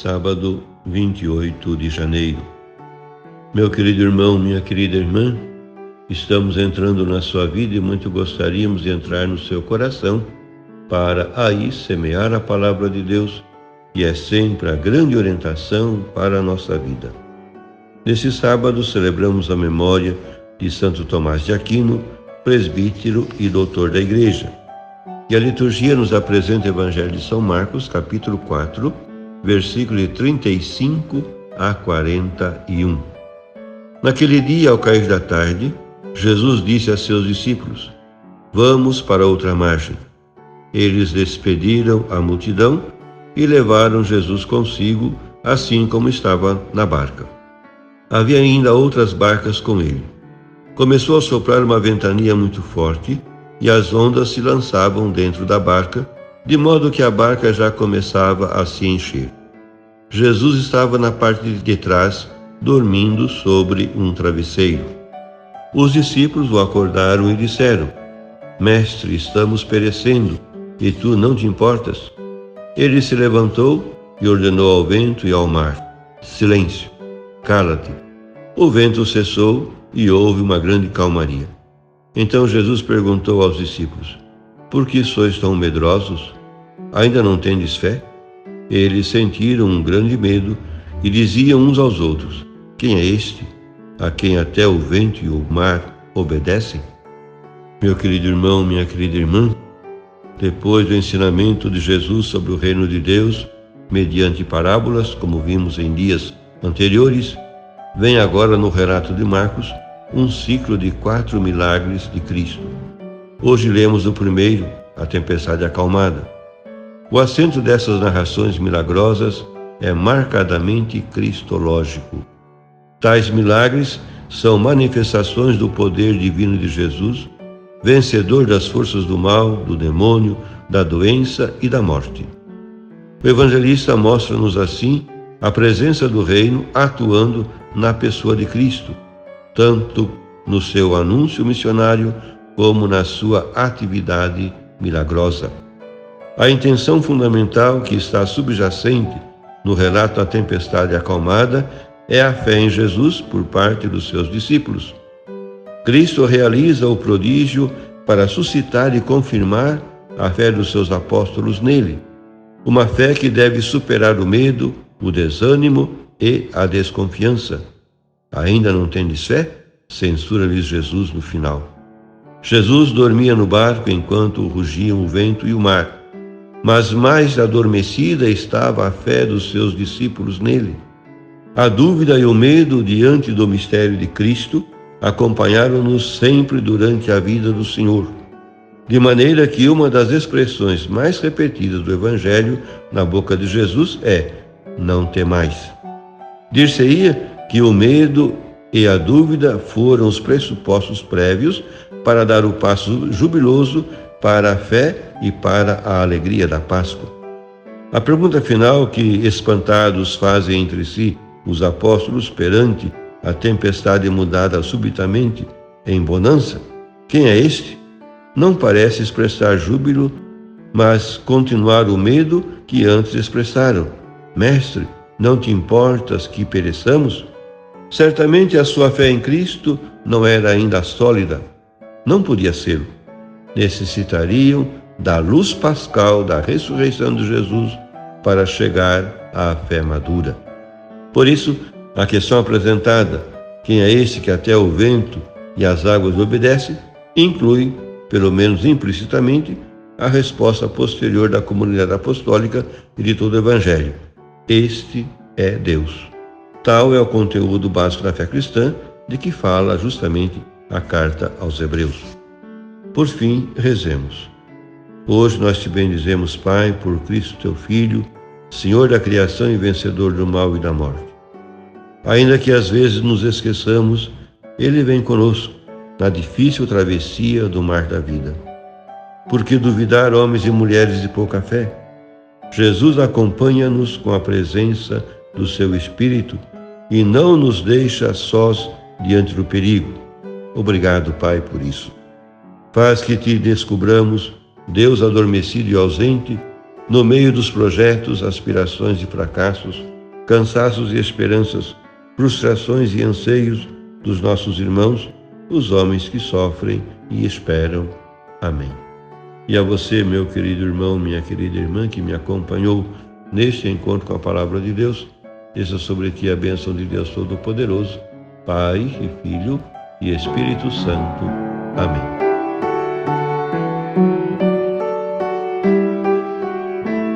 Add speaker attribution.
Speaker 1: sábado 28 de janeiro. Meu querido irmão, minha querida irmã, estamos entrando na sua vida e muito gostaríamos de entrar no seu coração para aí semear a palavra de Deus, que é sempre a grande orientação para a nossa vida. Nesse sábado celebramos a memória de Santo Tomás de Aquino, presbítero e doutor da Igreja. E a liturgia nos apresenta o Evangelho de São Marcos, capítulo 4, versículo de 35 a 41. Naquele dia, ao cair da tarde, Jesus disse a seus discípulos: "Vamos para outra margem." Eles despediram a multidão e levaram Jesus consigo, assim como estava na barca. Havia ainda outras barcas com ele. Começou a soprar uma ventania muito forte e as ondas se lançavam dentro da barca, de modo que a barca já começava a se encher. Jesus estava na parte de trás, dormindo sobre um travesseiro. Os discípulos o acordaram e disseram: "Mestre, estamos perecendo, e tu não te importas?" Ele se levantou e ordenou ao vento e ao mar: "Silêncio, cala-te." O vento cessou e houve uma grande calmaria. Então Jesus perguntou aos discípulos: "Por que sois tão medrosos? Ainda não tendes fé?" Eles sentiram um grande medo e diziam uns aos outros: "Quem é este, a quem até o vento e o mar obedecem?" Meu querido irmão, minha querida irmã, depois do ensinamento de Jesus sobre o reino de Deus, mediante parábolas, como vimos em dias anteriores, vem agora no relato de Marcos um ciclo de 4 milagres de Cristo. Hoje lemos o primeiro, a tempestade acalmada. O acento dessas narrações milagrosas é marcadamente cristológico. Tais milagres são manifestações do poder divino de Jesus, vencedor das forças do mal, do demônio, da doença e da morte. O evangelista mostra-nos assim a presença do reino atuando na pessoa de Cristo, tanto no seu anúncio missionário como na sua atividade milagrosa. A intenção fundamental que está subjacente no relato da tempestade acalmada é a fé em Jesus por parte dos seus discípulos. Cristo realiza o prodígio para suscitar e confirmar a fé dos seus apóstolos nele, uma fé que deve superar o medo, o desânimo e a desconfiança. "Ainda não tendes fé?" censura-lhes Jesus no final. Jesus dormia no barco enquanto rugiam o vento e o mar, mas mais adormecida estava a fé dos seus discípulos nele. A dúvida e o medo diante do mistério de Cristo acompanharam-nos sempre durante a vida do Senhor, de maneira que uma das expressões mais repetidas do Evangelho na boca de Jesus é: "Não temais." Dir-se-ia que o medo e a dúvida foram os pressupostos prévios para dar o passo jubiloso para a fé e para a alegria da Páscoa. A pergunta final que, espantados, fazem entre si os apóstolos perante a tempestade mudada subitamente em bonança: "Quem é este?" não parece expressar júbilo, mas continuar o medo que antes expressaram: "Mestre, não te importas que pereçamos?" Certamente a sua fé em Cristo não era ainda sólida. Não podia ser. Necessitariam da luz pascal da ressurreição de Jesus para chegar à fé madura. Por isso, a questão apresentada, "Quem é esse que até o vento e as águas obedece?", inclui, pelo menos implicitamente, a resposta posterior da comunidade apostólica e de todo o Evangelho: "Este é Deus." Tal é o conteúdo básico da fé cristã, de que fala justamente a carta aos Hebreus. Por fim, rezemos. Hoje nós te bendizemos, Pai, por Cristo teu Filho, Senhor da criação e vencedor do mal e da morte. Ainda que às vezes nos esqueçamos, Ele vem conosco na difícil travessia do mar da vida. Por que duvidar, homens e mulheres de pouca fé? Jesus acompanha-nos com a presença do seu Espírito e não nos deixa sós diante do perigo. Obrigado, Pai, por isso. Faz que te descubramos, Deus adormecido e ausente, no meio dos projetos, aspirações e fracassos, cansaços e esperanças, frustrações e anseios dos nossos irmãos, os homens que sofrem e esperam. Amém. E a você, meu querido irmão, minha querida irmã, que me acompanhou neste encontro com a Palavra de Deus, desça sobre ti a bênção de Deus Todo-Poderoso, Pai e Filho e Espírito Santo. Amém.